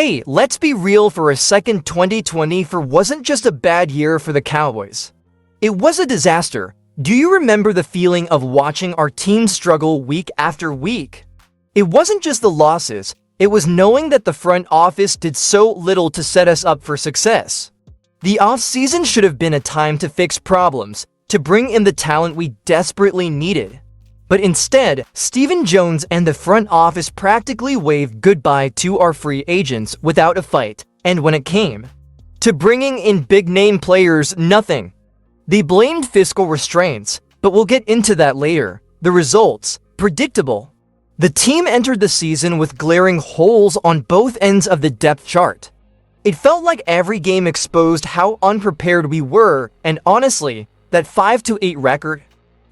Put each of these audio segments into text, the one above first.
Hey, let's be real for a second. 2024 wasn't just a bad year for the Cowboys. It was a disaster. Do you remember the feeling of watching our team struggle week after week? It wasn't just the losses, it was knowing that the front office did so little to set us up for success. The offseason should have been a time to fix problems, to bring in the talent we desperately needed. But instead, Stephen Jones and the front office practically waved goodbye to our free agents without a fight, and when it came to bringing in big-name players, nothing. They blamed fiscal restraints, but we'll get into that later. The results, predictable. The team entered the season with glaring holes on both ends of the depth chart. It felt like every game exposed how unprepared we were, and honestly, that 5-8 record,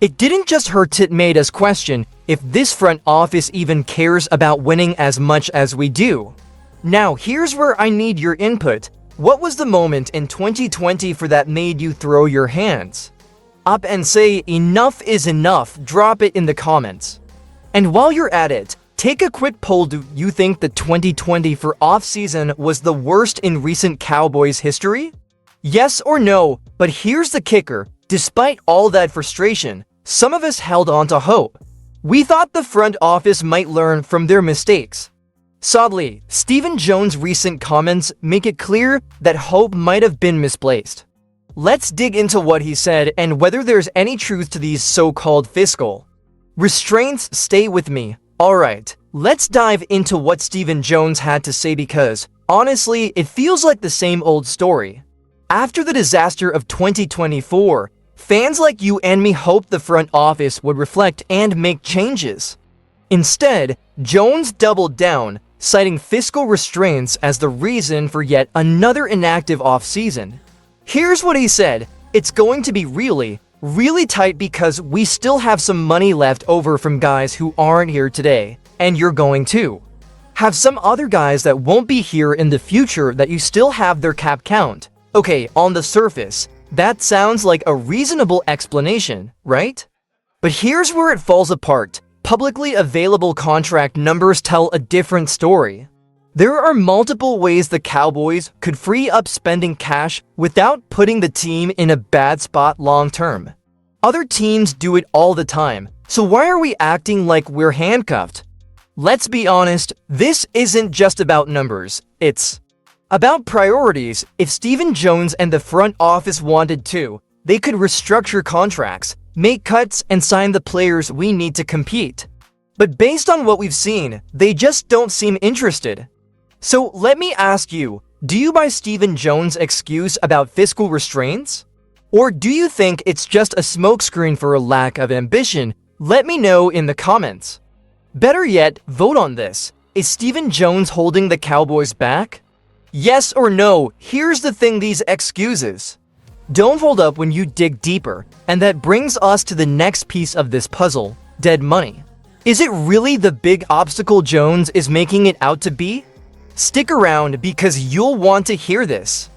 it didn't just hurt, it made us question if this front office even cares about winning as much as we do. Now, here's where I need your input. What was the moment in 2024 that made you throw your hands up and say, enough is enough? Drop it in the comments. And while you're at it, take a quick poll. Do you think the 2024 offseason was the worst in recent Cowboys history? Yes or no? But here's the kicker. Despite all that frustration, some of us held on to hope. We thought the front office might learn from their mistakes. Sadly, Stephen Jones' recent comments make it clear that hope might have been misplaced. Let's dig into what he said and whether there's any truth to these so-called fiscal restraints. Stay with me. Alright, let's dive into what Stephen Jones had to say because, honestly, it feels like the same old story. After the disaster of 2024, fans like you and me hoped the front office would reflect and make changes. Instead, Jones doubled down, citing fiscal restraints as the reason for yet another inactive offseason. Here's what he said: "It's going to be really, really tight because we still have some money left over from guys who aren't here today, and you're going to have some other guys that won't be here in the future that you still have their cap count." Okay, on the surface, that sounds like a reasonable explanation, right? But here's where it falls apart. Publicly available contract numbers tell a different story. There are multiple ways the Cowboys could free up spending cash without putting the team in a bad spot long term. Other teams do it all the time, so why are we acting like we're handcuffed? Let's be honest, this isn't just about numbers, it's about priorities. If Stephen Jones and the front office wanted to, they could restructure contracts, make cuts, and sign the players we need to compete. But based on what we've seen, they just don't seem interested. So let me ask you, do you buy Stephen Jones' excuse about fiscal restraints? Or do you think it's just a smokescreen for a lack of ambition? Let me know in the comments. Better yet, vote on this. Is Stephen Jones holding the Cowboys back? Yes or no? Here's the thing, these excuses don't hold up when you dig deeper, and that brings us to the next piece of this puzzle: dead money. Is it really the big obstacle Jones is making it out to be? Stick around because you'll want to hear this.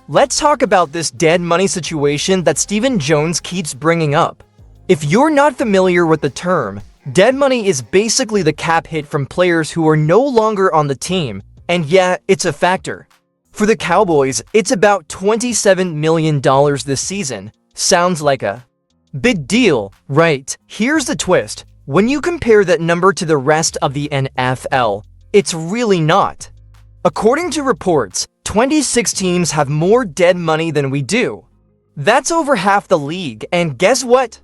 Let's talk about this dead money situation that Stephen Jones keeps bringing up. If you're not familiar with the term, dead money is basically the cap hit from players who are no longer on the team. And yeah, it's a factor. For the Cowboys, it's about $27 million this season. Sounds like a big deal, right? Here's the twist. When you compare that number to the rest of the NFL, it's really not. According to reports, 26 teams have more dead money than we do. That's over half the league, and guess what?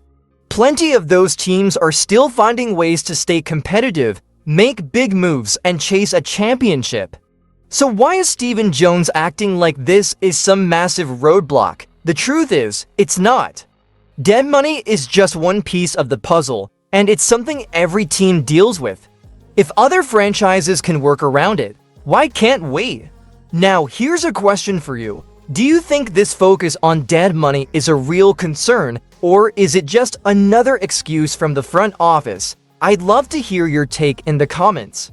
Plenty of those teams are still finding ways to stay competitive, make big moves, and chase a championship. So why is Stephen Jones acting like this is some massive roadblock? The truth is, it's not. Dead money is just one piece of the puzzle, and it's something every team deals with. If other franchises can work around it, why can't we? Now, here's a question for you. Do you think this focus on dead money is a real concern, or is it just another excuse from the front office? I'd love to hear your take in the comments.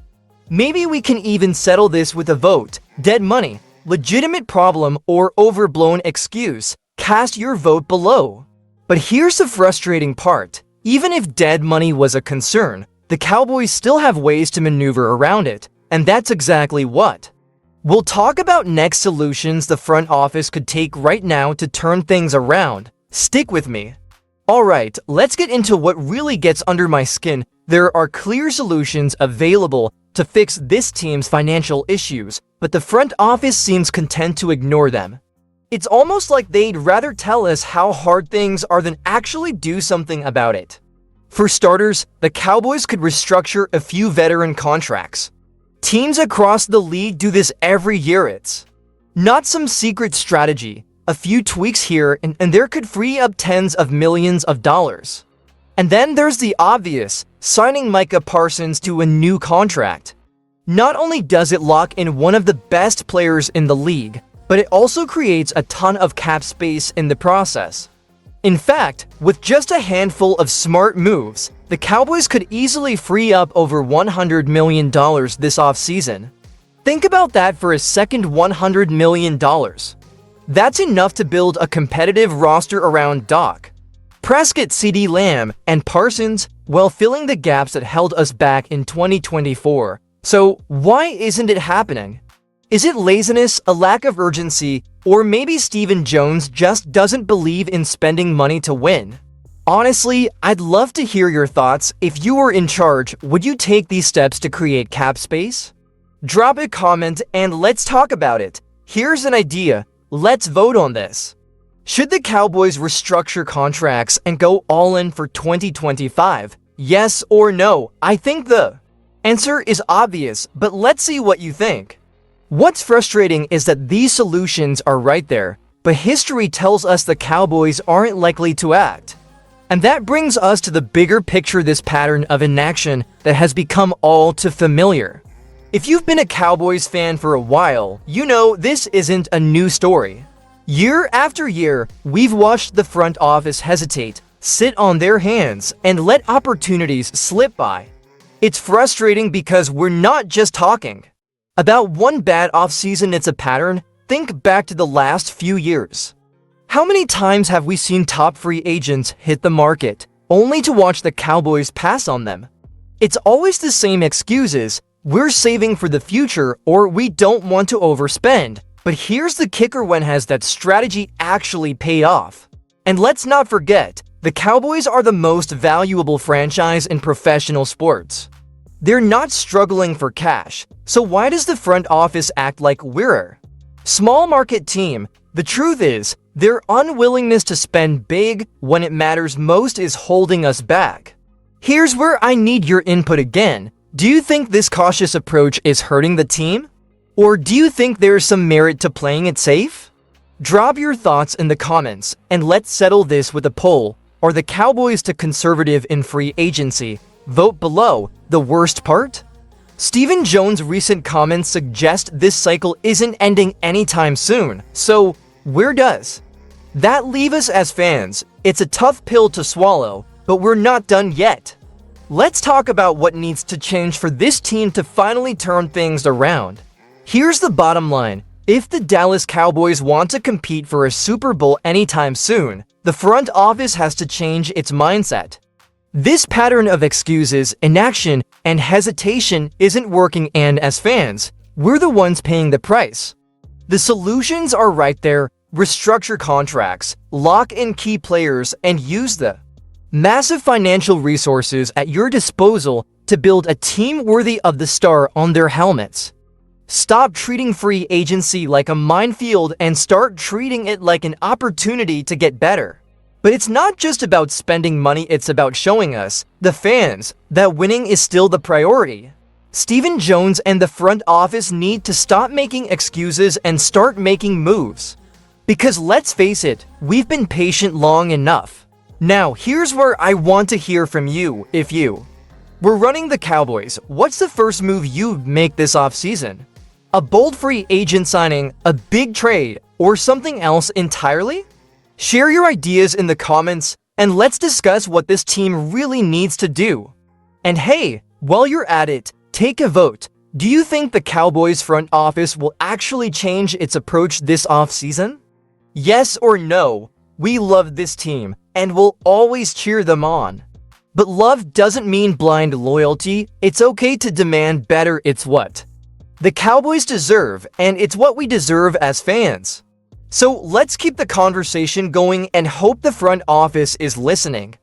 Maybe we can even settle this with a vote. Dead money, legitimate problem or overblown excuse? Cast your vote below. But here's the frustrating part. Even if dead money was a concern, the Cowboys still have ways to maneuver around it, and that's exactly what We'll talk about next solutions the front office could take right now to turn things around. Stick with me. Alright, let's get into what really gets under my skin. There are clear solutions available to fix this team's financial issues, but the front office seems content to ignore them. It's almost like they'd rather tell us how hard things are than actually do something about it. For starters, the Cowboys could restructure a few veteran contracts. Teams across the league do this every year. It's not some secret strategy. A few tweaks here and there could free up tens of millions of dollars. And then there's the obvious, signing Micah Parsons to a new contract. Not only does it lock in one of the best players in the league, but it also creates a ton of cap space in the process. In fact, with just a handful of smart moves, the Cowboys could easily free up over $100 million this offseason. Think about that for a second. $100 million. That's enough to build a competitive roster around Doc Prescott, CeeDee Lamb, and Parsons, while filling the gaps that held us back in 2024. So why isn't it happening? Is it laziness, a lack of urgency, or maybe Stephen Jones just doesn't believe in spending money to win? Honestly, I'd love to hear your thoughts. If you were in charge, would you take these steps to create cap space? Drop a comment and let's talk about it. Here's an idea. Let's vote on this. Should the Cowboys restructure contracts and go all in for 2025? Yes or no? I think the answer is obvious, but let's see what you think. What's frustrating is that these solutions are right there, but history tells us the Cowboys aren't likely to act. And that brings us to the bigger picture, this pattern of inaction that has become all too familiar. If you've been a Cowboys fan for a while, you know this isn't a new story. Year after year, we've watched the front office hesitate, sit on their hands, and let opportunities slip by. It's frustrating because we're not just talking about one bad offseason, it's a pattern. Think back to the last few years. How many times have we seen top free agents hit the market, only to watch the Cowboys pass on them? It's always the same excuses. We're saving for the future, or we don't want to overspend. But here's the kicker: when has that strategy actually paid off? And let's not forget, the Cowboys are the most valuable franchise in professional sports. They're not struggling for cash, so why does the front office act like we're a small market team? The truth is, their unwillingness to spend big when it matters most is holding us back. Here's where I need your input again. Do you think this cautious approach is hurting the team? Or do you think there's some merit to playing it safe? Drop your thoughts in the comments, and let's settle this with a poll. Are the Cowboys too conservative in free agency? Vote below. The worst part? Stephen Jones' recent comments suggest this cycle isn't ending anytime soon. So, where does that leave us as fans? It's a tough pill to swallow, but we're not done yet. Let's talk about what needs to change for this team to finally turn things around. Here's the bottom line. If the Dallas Cowboys want to compete for a Super Bowl anytime soon, the front office has to change its mindset. This pattern of excuses, inaction, and hesitation isn't working, and as fans, we're the ones paying the price. The solutions are right there. Restructure contracts, lock in key players, and use the massive financial resources at your disposal to build a team worthy of the star on their helmets. Stop treating free agency like a minefield and start treating it like an opportunity to get better. But it's not just about spending money, it's about showing us, the fans, that winning is still the priority. Stephen Jones and the front office need to stop making excuses and start making moves. Because let's face it, we've been patient long enough. Now, here's where I want to hear from you. If you were running the Cowboys, what's the first move you'd make this offseason? A bold free agent signing, a big trade, or something else entirely? Share your ideas in the comments, and let's discuss what this team really needs to do. And hey, while you're at it, take a vote. Do you think the Cowboys front office will actually change its approach this offseason? Yes or no? We love this team, and we'll always cheer them on. But love doesn't mean blind loyalty. It's okay to demand better. It's what The Cowboys deserve, and it's what we deserve as fans. So let's keep the conversation going and hope the front office is listening.